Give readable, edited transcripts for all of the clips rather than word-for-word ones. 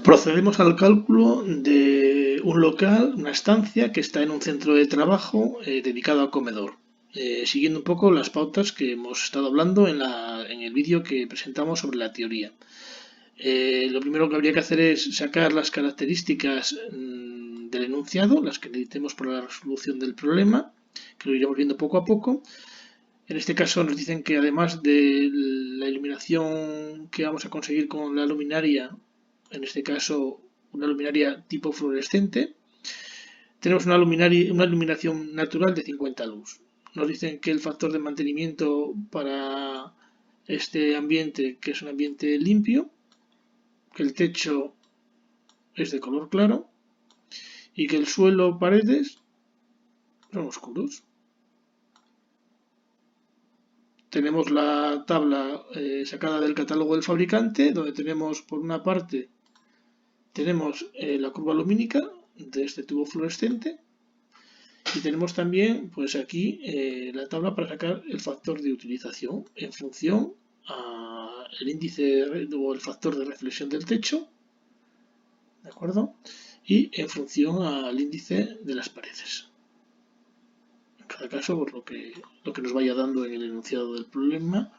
Procedemos al cálculo de un local, una estancia que está en un centro de trabajo dedicado al comedor, siguiendo un poco las pautas que hemos estado hablando en el vídeo que presentamos sobre la teoría. Lo primero que habría que hacer es sacar las características del enunciado, las que necesitemos para la resolución del problema, que lo iremos viendo poco a poco. En este caso nos dicen que además de la iluminación que vamos a conseguir con la luminaria, en este caso una luminaria tipo fluorescente, tenemos una iluminación natural de 50 lux. Nos dicen que el factor de mantenimiento para este ambiente, que es un ambiente limpio, que el techo es de color claro y que el suelo, paredes, son oscuros. Tenemos la tabla sacada del catálogo del fabricante, donde tenemos por una parte la curva lumínica de este tubo fluorescente y tenemos también pues aquí la tabla para sacar el factor de utilización en función al índice o el factor de reflexión del techo, ¿de acuerdo? Y en función al índice de las paredes. En cada caso, pues lo que nos vaya dando en el enunciado del problema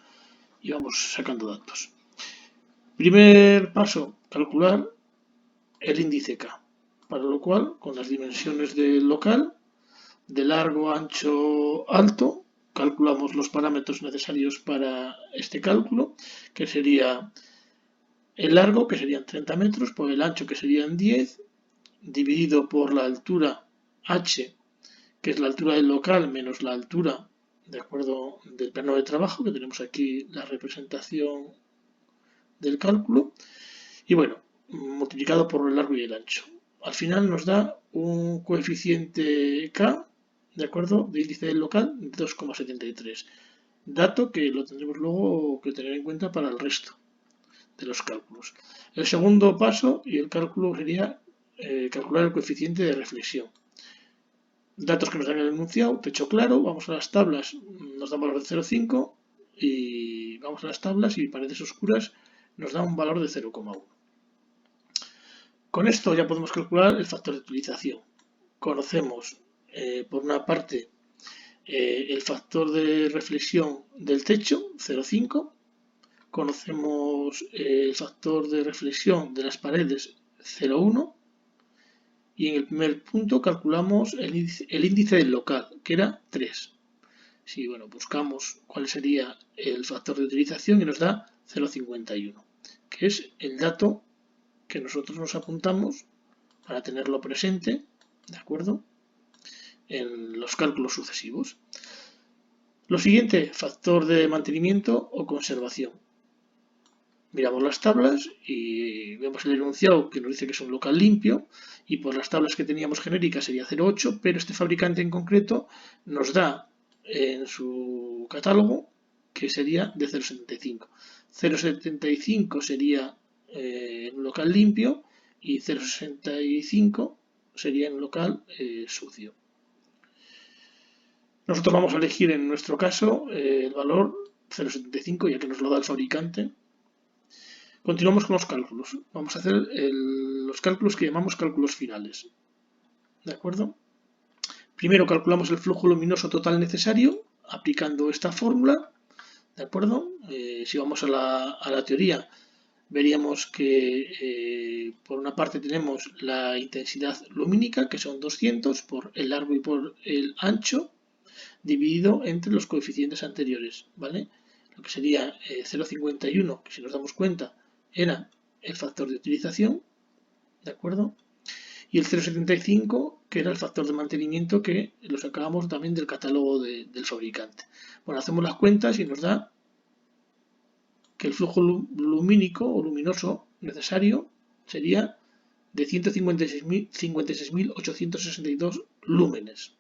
y vamos sacando datos. Primer paso, calcular el índice K, para lo cual con las dimensiones del local, de largo, ancho, alto, calculamos los parámetros necesarios para este cálculo, que sería el largo, que serían 30 metros, por el ancho, que serían 10, dividido por la altura h, que es la altura del local menos la altura, de acuerdo, del plano de trabajo, que tenemos aquí la representación del cálculo, y bueno, multiplicado por el largo y el ancho. Al final nos da un coeficiente K, de acuerdo, de índice del local de 2,73. Dato que lo tendremos luego que tener en cuenta para el resto de los cálculos. El segundo paso y el cálculo sería calcular el coeficiente de reflexión. Datos que nos dan el enunciado, techo claro, vamos a las tablas, nos da un valor de 0,5 y vamos a las tablas y paredes oscuras nos da un valor de 0,1. Con esto ya podemos calcular el factor de utilización. Conocemos, por una parte, el factor de reflexión del techo, 0,5. Conocemos el factor de reflexión de las paredes, 0,1. Y en el primer punto calculamos el índice del local, que era 3. Si buscamos cuál sería el factor de utilización y nos da 0,51, que es el dato que nosotros nos apuntamos para tenerlo presente, ¿de acuerdo?, en los cálculos sucesivos. Lo siguiente, factor de mantenimiento o conservación. Miramos las tablas y vemos el enunciado que nos dice que es un local limpio y por las tablas que teníamos genéricas sería 0,8, pero este fabricante en concreto nos da en su catálogo que sería de 0,75. 0,75 sería en un local limpio y 0,65 sería en un local sucio. Nosotros vamos a elegir en nuestro caso el valor 0,75 ya que nos lo da el fabricante. Continuamos con los cálculos. Vamos a hacer los cálculos que llamamos cálculos finales. ¿De acuerdo? Primero calculamos el flujo luminoso total necesario aplicando esta fórmula. ¿De acuerdo? Si vamos a la teoría, veríamos que por una parte tenemos la intensidad lumínica, que son 200 por el largo y por el ancho, dividido entre los coeficientes anteriores, ¿vale? Lo que sería 0,51, que si nos damos cuenta era el factor de utilización, ¿de acuerdo? Y el 0,75, que era el factor de mantenimiento, que lo sacábamos también del catálogo del fabricante. Bueno, hacemos las cuentas y nos da que el flujo lumínico o luminoso necesario sería de 156.862 lúmenes.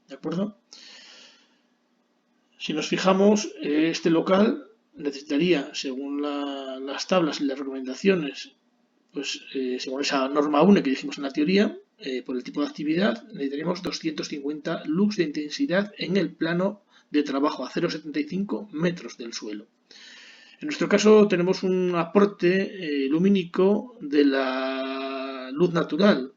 ¿De acuerdo? Si nos fijamos, este local necesitaría, según las tablas y las recomendaciones, pues según esa norma 1 que dijimos en la teoría, por el tipo de actividad, necesitaríamos 250 lux de intensidad en el plano de trabajo a 0,75 metros del suelo. En nuestro caso tenemos un aporte lumínico de la luz natural,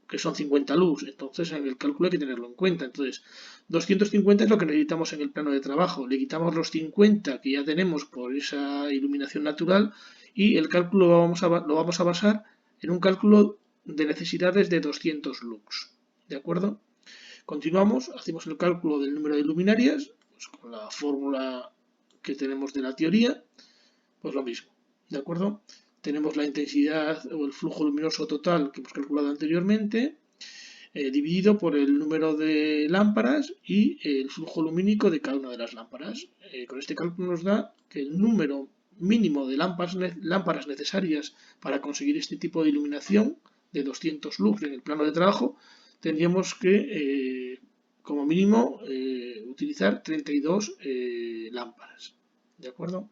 que son 50 lux, entonces en el cálculo hay que tenerlo en cuenta. Entonces, 250 es lo que necesitamos en el plano de trabajo. Le quitamos los 50 que ya tenemos por esa iluminación natural y el cálculo lo vamos a basar en un cálculo de necesidades de 200 lux. ¿De acuerdo? Continuamos, hacemos el cálculo del número de luminarias, pues con la fórmula que tenemos de la teoría, pues lo mismo. ¿De acuerdo? Tenemos la intensidad o el flujo luminoso total que hemos calculado anteriormente, dividido por el número de lámparas y el flujo lumínico de cada una de las lámparas. Con este cálculo nos da que el número mínimo de lámparas necesarias para conseguir este tipo de iluminación de 200 lux en el plano de trabajo, tendríamos que, como mínimo, utilizar 32 lámparas. ¿De acuerdo?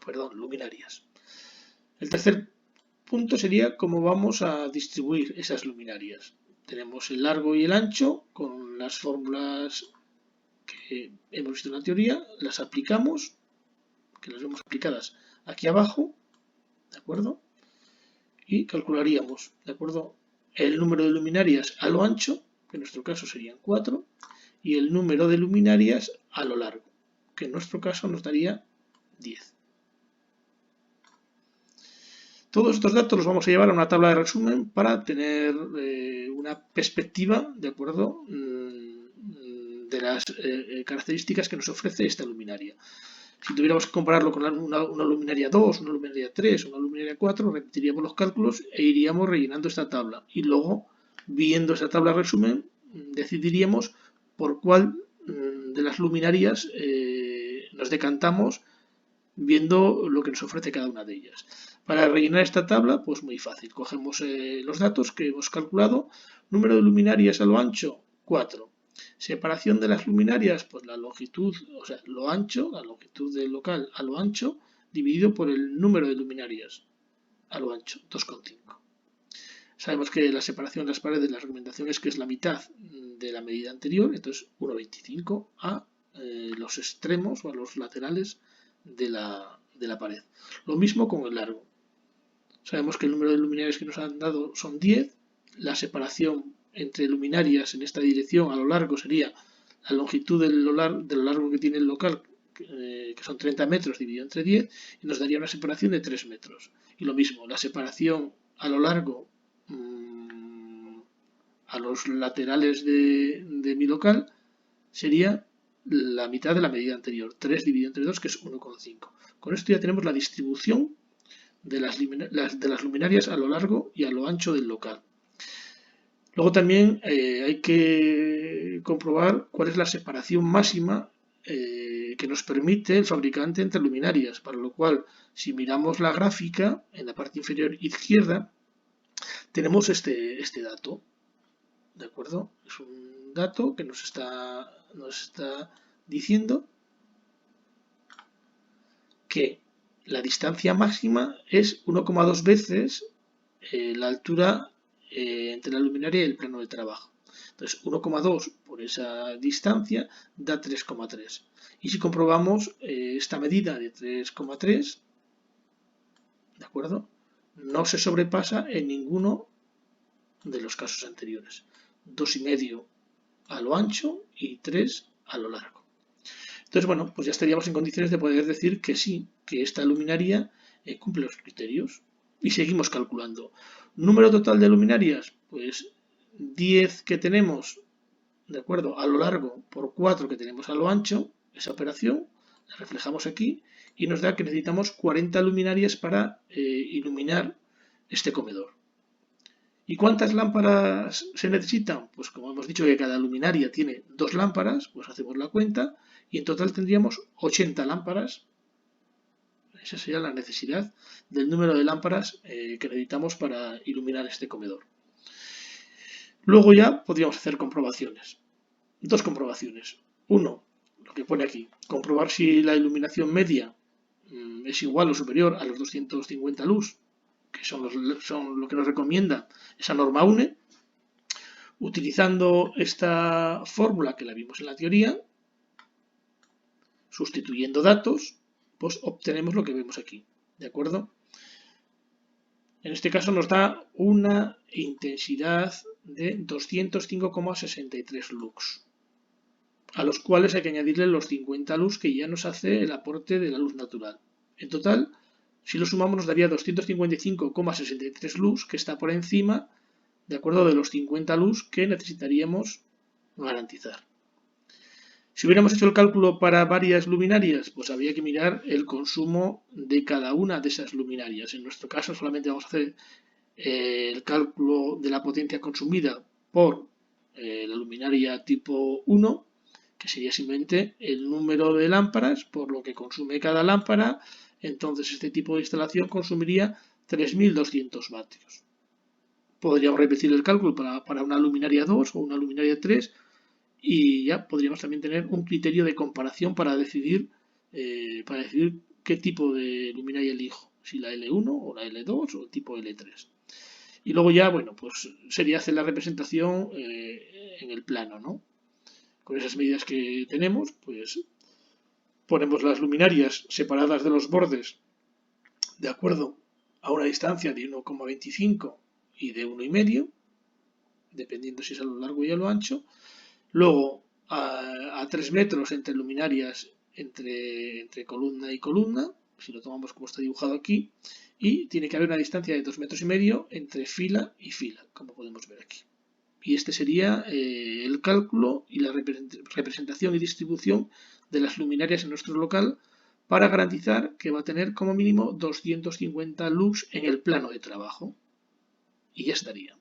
Perdón, luminarias. El tercer punto sería cómo vamos a distribuir esas luminarias. Tenemos el largo y el ancho con las fórmulas que hemos visto en la teoría, las aplicamos, que las vemos aplicadas aquí abajo, ¿de acuerdo? Y calcularíamos, ¿de acuerdo? El número de luminarias a lo ancho, que en nuestro caso serían 4, y el número de luminarias a lo largo, que en nuestro caso nos daría 10. Todos estos datos los vamos a llevar a una tabla de resumen para tener una perspectiva, ¿de acuerdo?, de las características que nos ofrece esta luminaria. Si tuviéramos que compararlo con una luminaria 2, una luminaria 3, una luminaria 4, repetiríamos los cálculos e iríamos rellenando esta tabla. Y luego, viendo esta tabla de resumen, decidiríamos por cuál de las luminarias nos decantamos viendo lo que nos ofrece cada una de ellas. Para rellenar esta tabla, pues muy fácil. Cogemos los datos que hemos calculado. Número de luminarias a lo ancho, 4. Separación de las luminarias, pues la longitud, o sea, lo ancho, la longitud del local a lo ancho, dividido por el número de luminarias a lo ancho, 2,5. Sabemos que la separación de las paredes, la recomendación es que es la mitad de la medida anterior, entonces 1,25 a los extremos o a los laterales de la pared. Lo mismo con el largo. Sabemos que el número de luminarias que nos han dado son 10. La separación entre luminarias en esta dirección a lo largo sería la longitud de lo largo que tiene el local, que son 30 metros dividido entre 10, y nos daría una separación de 3 metros. Y lo mismo, la separación a lo largo a los laterales de mi local sería la mitad de la medida anterior, 3 dividido entre 2, que es 1,5. Con esto ya tenemos la distribución de las luminarias a lo largo y a lo ancho del local. Luego también hay que comprobar cuál es la separación máxima que nos permite el fabricante entre luminarias, para lo cual, si miramos la gráfica, en la parte inferior izquierda, tenemos este dato, ¿de acuerdo? Es un dato que nos está diciendo que la distancia máxima es 1,2 veces la altura entre la luminaria y el plano de trabajo. Entonces, 1,2 por esa distancia da 3,3. Y si comprobamos esta medida de 3,3, ¿de acuerdo?, no se sobrepasa en ninguno de los casos anteriores. 2,5 a lo ancho y 3 a lo largo. Entonces, bueno, pues ya estaríamos en condiciones de poder decir que sí, que esta luminaria cumple los criterios. Y seguimos calculando. Número total de luminarias, pues 10 que tenemos, ¿de acuerdo?, a lo largo por 4 que tenemos a lo ancho. Esa operación la reflejamos aquí y nos da que necesitamos 40 luminarias para iluminar este comedor. ¿Y cuántas lámparas se necesitan? Pues como hemos dicho que cada luminaria tiene 2 lámparas, pues hacemos la cuenta y en total tendríamos 80 lámparas. Esa sería la necesidad del número de lámparas que necesitamos para iluminar este comedor. Luego ya podríamos hacer comprobaciones. 2 comprobaciones. Uno, lo que pone aquí, comprobar si la iluminación media es igual o superior a los 250 lux, que son lo que nos recomienda esa norma UNE, utilizando esta fórmula que la vimos en la teoría, sustituyendo datos, pues obtenemos lo que vemos aquí, ¿de acuerdo? En este caso nos da una intensidad de 205,63 lux, a los cuales hay que añadirle los 50 lux que ya nos hace el aporte de la luz natural. En total, si lo sumamos nos daría 255,63 lux, que está por encima, de acuerdo, de los 50 lux que necesitaríamos garantizar. Si hubiéramos hecho el cálculo para varias luminarias, pues habría que mirar el consumo de cada una de esas luminarias. En nuestro caso solamente vamos a hacer el cálculo de la potencia consumida por la luminaria tipo 1, que sería simplemente el número de lámparas por lo que consume cada lámpara. Entonces este tipo de instalación consumiría 3200 vatios. Podríamos repetir el cálculo para una luminaria 2 o una luminaria 3 y ya podríamos también tener un criterio de comparación para decidir qué tipo de luminaria elijo, si la L1 o la L2 o el tipo L3. Y luego ya, bueno, pues sería hacer la representación en el plano, ¿no? Con esas medidas que tenemos, pues ponemos las luminarias separadas de los bordes de acuerdo a una distancia de 1,25 y de 1,5, dependiendo si es a lo largo y a lo ancho. Luego, a 3 metros entre luminarias entre columna y columna, si lo tomamos como está dibujado aquí, y tiene que haber una distancia de 2,5 metros entre fila y fila, como podemos ver aquí. Y este sería el cálculo y la representación y distribución de las luminarias en nuestro local para garantizar que va a tener como mínimo 250 lux en el plano de trabajo. Y ya estaría.